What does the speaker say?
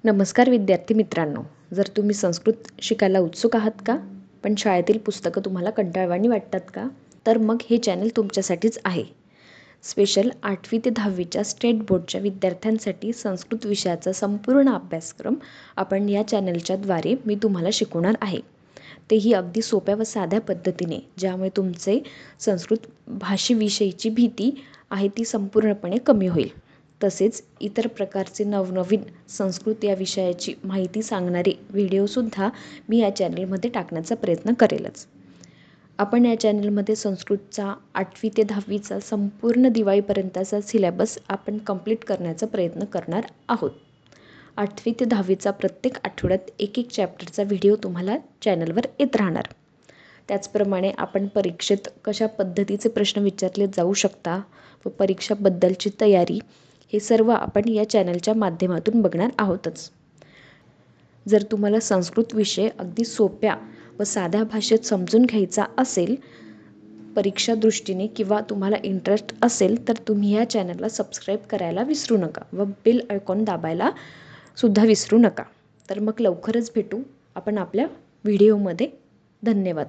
नमस्कार विद्यार्थी मित्रांनो, जर तुम्ही संस्कृत शिकायला उत्सुक आहात का? पण शाळेतील पुस्तकं तुम्हाला कंटाळवाणी वाटतात का? तर मग हे चॅनल तुमच्यासाठीच आहे. स्पेशल 8वी ते 10वीच्या स्टेट बोर्डच्या विद्यार्थ्यांसाठी संस्कृत विषयाचा संपूर्ण अभ्यासक्रम आपण या चॅनलच्याद्वारे मी तुम्हाला शिकवणार आहे. तेही अगदी सोप्या व साध्या पद्धतीने, ज्यामुळे तुमचे संस्कृत भाषेविषयीची भीती आहे ती संपूर्णपणे कमी होईल. तसेच इतर प्रकारचे नवनवीन संस्कृत या विषयाची माहिती सांगणारे व्हिडिओसुद्धा मी या चॅनलमध्ये टाकण्याचा प्रयत्न करेलच. आपण या चॅनलमध्ये संस्कृतचा 8वी ते 10वीचा संपूर्ण दिवाळीपर्यंतचा सिलेबस आपण कंप्लीट करण्याचा प्रयत्न करणार आहोत. 8वी ते 10वीचा प्रत्येक आठवड्यात एक चॅप्टरचा व्हिडिओ तुम्हाला चॅनलवर येत राहणार. त्याचप्रमाणे आपण परीक्षेत कशा पद्धतीचे प्रश्न विचारले जाऊ शकता व परीक्षाबद्दलची तयारी हे सर्व आपण या चॅनलच्या माध्यमातून बघणार आहोतच. जर तुम्हाला संस्कृत विषय अगदी सोप्या व साध्या भाषेत समजून घ्यायचा असेल परीक्षा दृष्टीने किंवा तुम्हाला इंटरेस्ट असेल तर तुम्ही या चॅनलला सबस्क्राईब करायला विसरू नका व बेल आयकॉन दाबायला सुद्धा विसरू नका. तर मग लवकरच भेटू आपण आपल्या व्हिडिओमध्ये. धन्यवाद.